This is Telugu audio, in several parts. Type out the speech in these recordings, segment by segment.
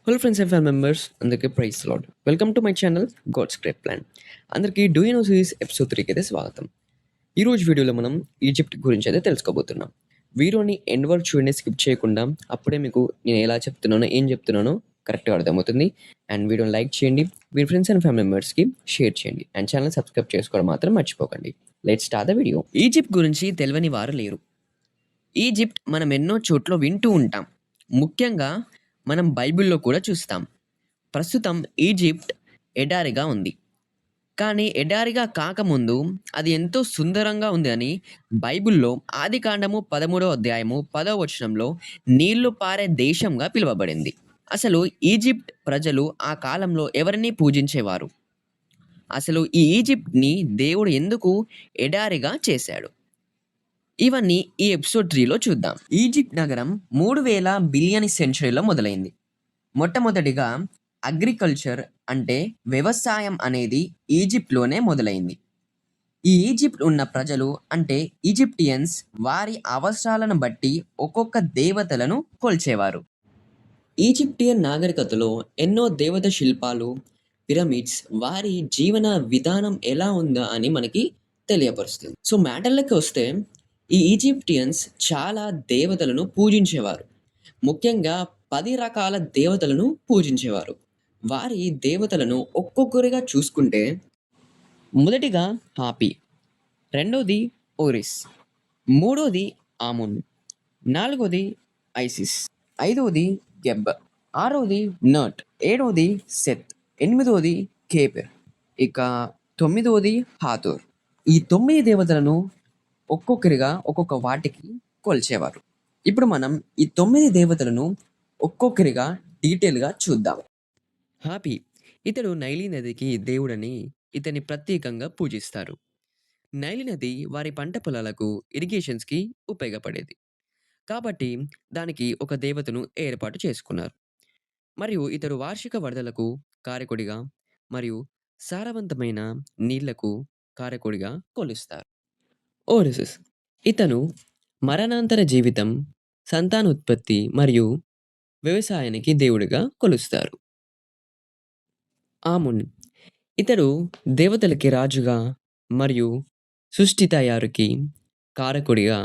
Hello friends and family members అందరికీ praise lord. Welcome to my channel God's great plan. అందరికీ do you know series episode 3కి అయితే స్వాగతం. ఈరోజు వీడియోలో మనం ఈజిప్ట్ గురించి అయితే తెలుసుకోబోతున్నాం. వీడియోని ఎండ్ వరకు చూడండి, స్కిప్ చేయకుండా. అప్పుడే మీకు నేను ఎలా చెప్తున్నానో ఏం చెప్తున్నానో కరెక్ట్గా అర్థమవుతుంది. అండ్ వీడియోని లైక్ చేయండి, మీ ఫ్రెండ్స్ అండ్ ఫ్యామిలీ మెంబర్స్కి షేర్ చేయండి అండ్ ఛానల్ సబ్స్క్రైబ్ చేసుకోవడం మాత్రం మర్చిపోకండి. Let's start the video. Egypt గురించి తెలియని వారు లేరు. ఈజిప్ట్ మనం ఎన్నో చోట్ల వింటూ ఉంటాం. ముఖ్యంగా మనం బైబిల్లో కూడా చూస్తాం. ప్రస్తుతం ఈజిప్ట్ ఎడారిగా ఉంది. కానీ ఎడారిగా కాకముందు అది ఎంతో సుందరంగా ఉంది అని బైబిల్లో ఆదికాండము 13వ అధ్యాయము 10వ వచనంలో నీళ్లు పారే దేశంగా పిలువబడింది. అసలు ఈజిప్ట్ ప్రజలు ఆ కాలంలో ఎవరిని పూజించేవారు? అసలు ఈ ఈజిప్ట్ని దేవుడు ఎందుకు ఎడారిగా చేశాడు? ఇవన్నీ ఈ ఎపిసోడ్ 3లో చూద్దాం. ఈజిప్ట్ నగరం 3000 బిలియన్ సెంచరీలో మొదలైంది. మొట్టమొదటిగా అగ్రికల్చర్ అంటే వ్యవసాయం అనేది ఈజిప్ట్లోనే మొదలైంది. ఈ ఈజిప్ట్ ఉన్న ప్రజలు అంటే ఈజిప్టియన్స్ వారి అవసరాలను బట్టి ఒక్కొక్క దేవతలను కొల్చేవారు. ఈజిప్టియన్ నాగరికతలో ఎన్నో దేవత శిల్పాలు, పిరమిడ్స్ వారి జీవన విధానం ఎలా ఉందా అని మనకి తెలియపరుస్తుంది. సో మ్యాటర్లకి వస్తే ఈ ఈజిప్టియన్స్ చాలా దేవతలను పూజించేవారు. ముఖ్యంగా 10 రకాల దేవతలను పూజించేవారు. వారి దేవతలను ఒక్కొక్కరిగా చూసుకుంటే మొదటిగా హాపీ, రెండోది ఓరిస్, మూడోది ఆమున్, నాలుగోది ఐసిస్, ఐదోది గెబ్, ఆరోది నట్, ఏడోది సెత్, ఎనిమిదోది కేపెర్, ఇక తొమ్మిదోది హాథోర్. ఈ 9 దేవతలను ఒక్కొక్కరిగా ఒక్కొక్క వాటికి కొలిచేవారు. ఇప్పుడు మనం ఈ 9 దేవతలను ఒక్కొక్కరిగా డీటెయిల్గా చూద్దాం. హాపీ ఇతడు నైలి నదికి దేవుడని ఇతని ప్రత్యేకంగా పూజిస్తారు. నైలి నది వారి పంట పొలాలకు ఇరిగేషన్స్కి ఉపయోగపడేది కాబట్టి దానికి ఒక దేవతను ఏర్పాటు చేసుకున్నారు. మరియు ఇతడు వార్షిక వరదలకు కారకుడిగా మరియు సారవంతమైన నీళ్లకు కారకుడిగా కొలుస్తారు. ఓరిసిస్ ఇతను మరణాంతర జీవితం, సంతానోత్పత్తి మరియు వ్యవసాయానికి దేవుడిగా కొలుస్తారు. ఆమున్ ఇతడు దేవతలకి రాజుగా మరియు సృష్టి తయారుకి కారకుడిగా,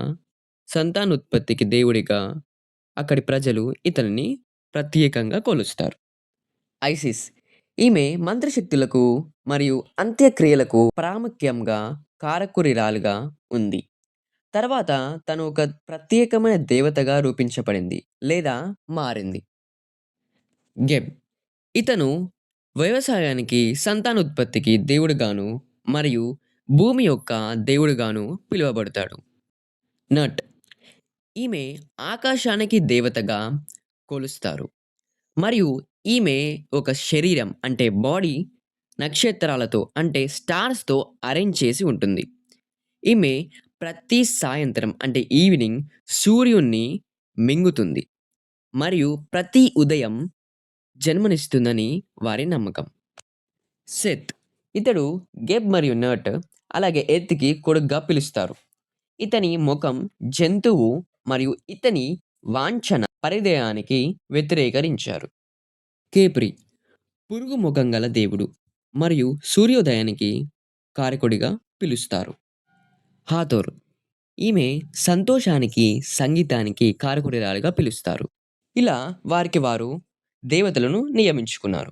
సంతానోత్పత్తికి దేవుడిగా అక్కడి ప్రజలు ఇతనిని ప్రత్యేకంగా కొలుస్తారు. ఐసిస్ ఈమె మంత్రశక్తులకు మరియు అంత్యక్రియలకు ప్రాముఖ్యంగా కారకురాలుగా ఉంది. తర్వాత తను ఒక ప్రత్యేకమైన దేవతగా రూపించబడింది లేదా మారింది. గెబ్ ఇతను వ్యవసాయానికి, సంతానోత్పత్తికి దేవుడుగాను మరియు భూమి యొక్క దేవుడుగాను పిలువబడతాడు. నట్ ఈమె ఆకాశానికి దేవతగా కొలుస్తారు మరియు ఈమె ఒక శరీరం అంటే బాడీ నక్షత్రాలతో అంటే స్టార్స్తో అరేంజ్ చేసి ఉంటుంది. ఈమె ప్రతి సాయంత్రం అంటే ఈవినింగ్ సూర్యుణ్ణి మింగుతుంది మరియు ప్రతి ఉదయం జన్మనిస్తుందని వారి నమ్మకం. సెత్ ఇతడు గెబ్ మరియు నట్ అలాగే ఎత్కి కొడుగ్గా పిలుస్తారు. ఇతని ముఖం జంతువు మరియు ఇతని వాంఛన పరిదయానికి వ్యతిరేకరించారు. కేప్రి పురుగు ముఖం గల దేవుడు మరియు సూర్యోదయానికి కారకుడిగా పిలుస్తారు. హాథోర్ ఈమె సంతోషానికి, సంగీతానికి కారకుడిరాలుగా పిలుస్తారు. ఇలా వారికి వారు దేవతలను నియమించుకున్నారు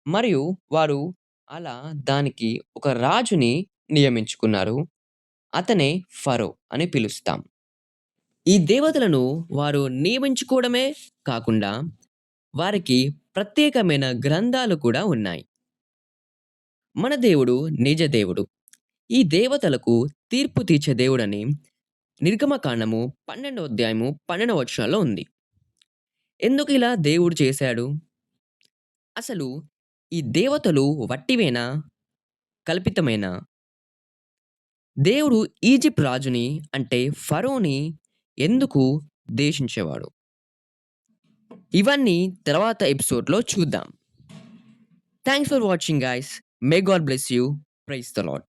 మరియు వారు అలా దానికి ఒక రాజుని నియమించుకున్నారు. అతనే ఫరో అని పిలుస్తాం. ఈ దేవతలను వారు నియమించుకోవడమే కాకుండా వారికి ప్రత్యేకమైన గ్రంథాలు కూడా ఉన్నాయి. మన దేవుడు నిజ దేవుడు. ఈ దేవతలకు తీర్పు తీర్చే దేవుడని నిర్గమకాండము 12వ అధ్యాయము 12వ వచనంలో ఉంది. ఎందుకు ఇలా దేవుడు చేశాడు? అసలు ఈ దేవతలు వట్టివేనా, కల్పితమేనా? దేవుడు ఈజిప్ట్ రాజుని అంటే ఫరోని ఎందుకు దేశించేవాడు? ఇవన్నీ తర్వాత ఎపిసోడ్లో చూద్దాం. Thanks for watching guys. May God bless you. Praise the lord.